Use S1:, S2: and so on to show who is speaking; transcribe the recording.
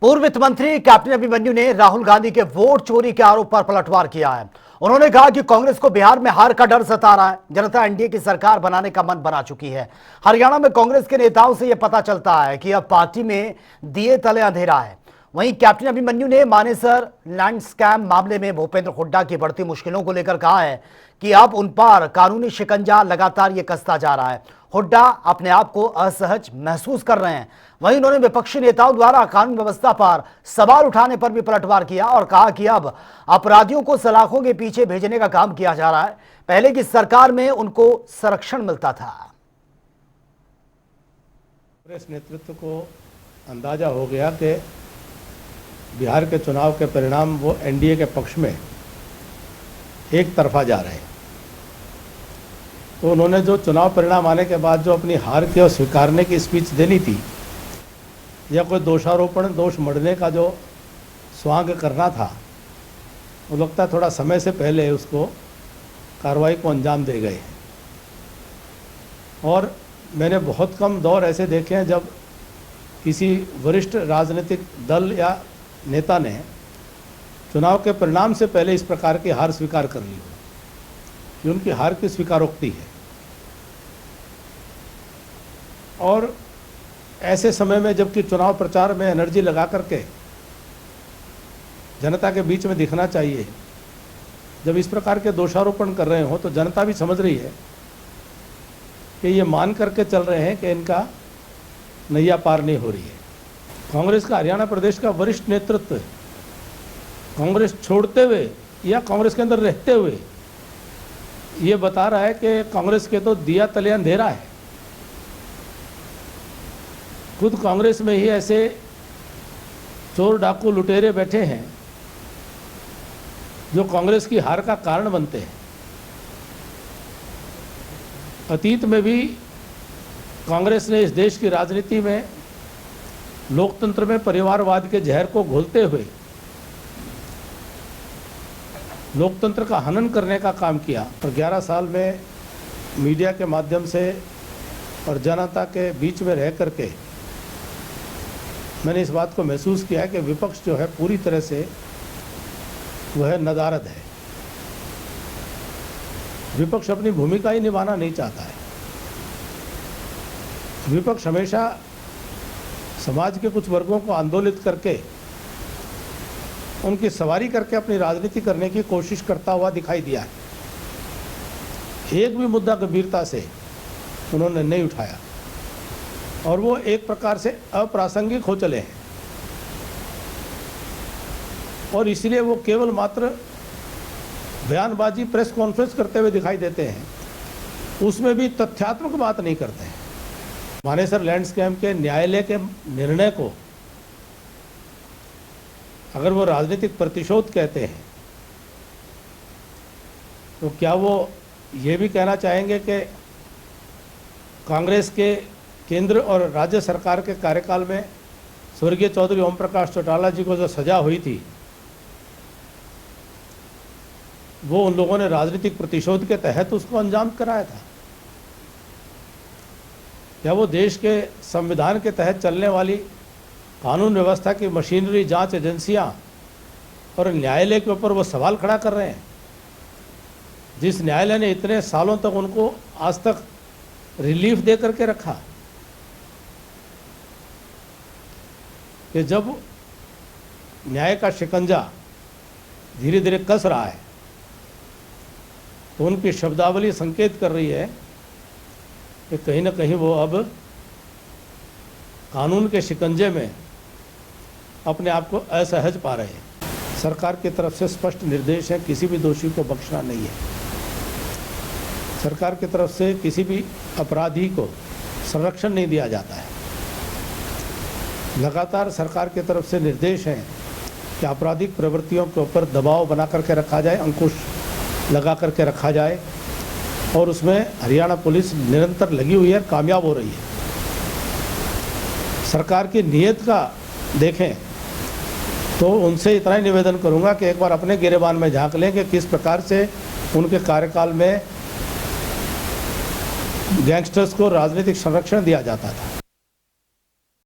S1: पूर्व वित्त मंत्री कैप्टन अभिमन्यु ने राहुल गांधी के वोट चोरी के आरोप पर पलटवार किया है। उन्होंने कहा कि कांग्रेस को बिहार में हार का डर सता रहा है। जनता एनडीए की सरकार बनाने का मन बना चुकी है। हरियाणा में कांग्रेस के नेताओं से यह पता चलता है कि अब पार्टी में दिए तले अंधेरा है। वहीं कैप्टन अभिमन्यु ने मानेसर लैंड स्कैम मामले में भूपेंद्र हुड्डा की बढ़ती मुश्किलों को लेकर कहा है कि अब उन पर कानूनी शिकंजा लगातार ये कसता जा रहा है। हुड्डा अपने आप को असहज महसूस कर रहे हैं। वहीं उन्होंने विपक्षी नेताओं द्वारा कानून व्यवस्था पर सवाल उठाने पर भी पलटवार किया और कहा कि अब अपराधियों को सलाखों के पीछे भेजने का काम किया जा रहा है। पहले की सरकार में उनको संरक्षण मिलता था।
S2: कांग्रेस नेतृत्व को अंदाजा हो गया कि बिहार के चुनाव के परिणाम वो एनडीए के पक्ष में एक तरफा जा रहे हैं। तो उन्होंने जो चुनाव परिणाम आने के बाद जो अपनी हार की और स्वीकारने की स्पीच देनी थी या कोई दोषारोपण दोष मढ़ने का जो स्वांग करना था, वो लगता है थोड़ा समय से पहले उसको कार्रवाई को अंजाम दे गए। और मैंने बहुत कम दौर ऐसे देखे हैं जब किसी वरिष्ठ राजनीतिक दल या नेता ने चुनाव के परिणाम से पहले इस प्रकार की हार स्वीकार कर ली हो कि उनकी हार की स्वीकारोक्ति है। और ऐसे समय में जबकि चुनाव प्रचार में एनर्जी लगा करके जनता के बीच में दिखना चाहिए, जब इस प्रकार के दोषारोपण कर रहे हो तो जनता भी समझ रही है कि ये मान करके चल रहे हैं कि इनका नैया पार नहीं हो रही है। कांग्रेस का हरियाणा प्रदेश का वरिष्ठ नेतृत्व कांग्रेस छोड़ते हुए या कांग्रेस के अंदर रहते हुए ये बता रहा है कि कांग्रेस के तो दिया तले अंधेरा है। खुद कांग्रेस में ही ऐसे चोर डाकू लुटेरे बैठे हैं जो कांग्रेस की हार का कारण बनते हैं। अतीत में भी कांग्रेस ने इस देश की राजनीति में लोकतंत्र में परिवारवाद के जहर को घोलते हुए लोकतंत्र का हनन करने का काम किया। और 11 साल में मीडिया के माध्यम से और जनता के बीच में रह करके मैंने इस बात को महसूस किया कि विपक्ष जो है पूरी तरह से वह नदारद है। विपक्ष अपनी भूमिका ही निभाना नहीं चाहता है। विपक्ष हमेशा समाज के कुछ वर्गों को आंदोलित करके उनकी सवारी करके अपनी राजनीति करने की कोशिश करता हुआ दिखाई दिया है। एक भी मुद्दा गंभीरता से उन्होंने नहीं उठाया और वो एक प्रकार से अप्रासंगिक हो चले हैं। और इसलिए वो केवल मात्र बयानबाजी प्रेस कॉन्फ्रेंस करते हुए दिखाई देते हैं, उसमें भी तथ्यात्मक बात नहीं करते हैं। मानेसर लैंड स्कैम के न्यायालय के निर्णय को अगर वो राजनीतिक प्रतिशोध कहते हैं तो क्या वो ये भी कहना चाहेंगे कि कांग्रेस के केंद्र और राज्य सरकार के कार्यकाल में स्वर्गीय चौधरी ओम प्रकाश चौटाला जी को जो सजा हुई थी वो उन लोगों ने राजनीतिक प्रतिशोध के तहत उसको अंजाम कराया था? या वो देश के संविधान के तहत चलने वाली कानून व्यवस्था की मशीनरी, जांच एजेंसियां और न्यायालय के ऊपर वो सवाल खड़ा कर रहे हैं, जिस न्यायालय ने इतने सालों तक उनको आज तक रिलीफ दे करके रखा, कि जब न्याय का शिकंजा धीरे धीरे कस रहा है तो उनकी शब्दावली संकेत कर रही है कि कहीं ना कहीं वो अब कानून के शिकंजे में अपने आप को असहज पा रहे हैं। सरकार की तरफ से स्पष्ट निर्देश है, किसी भी दोषी को बख्शना नहीं है। सरकार की तरफ से किसी भी अपराधी को संरक्षण नहीं दिया जाता है। लगातार सरकार की तरफ से निर्देश हैं कि आपराधिक प्रवृत्तियों के ऊपर दबाव बना करके रखा जाए, अंकुश लगा करके रखा जाए। और उसमें हरियाणा पुलिस निरंतर लगी हुई है, कामयाब हो रही है। सरकार की नीयत का देखें तो उनसे इतना ही निवेदन करूंगा कि एक बार अपने गिरेबान में झांक लें कि किस प्रकार से उनके कार्यकाल में गैंगस्टर्स को राजनीतिक संरक्षण दिया जाता था।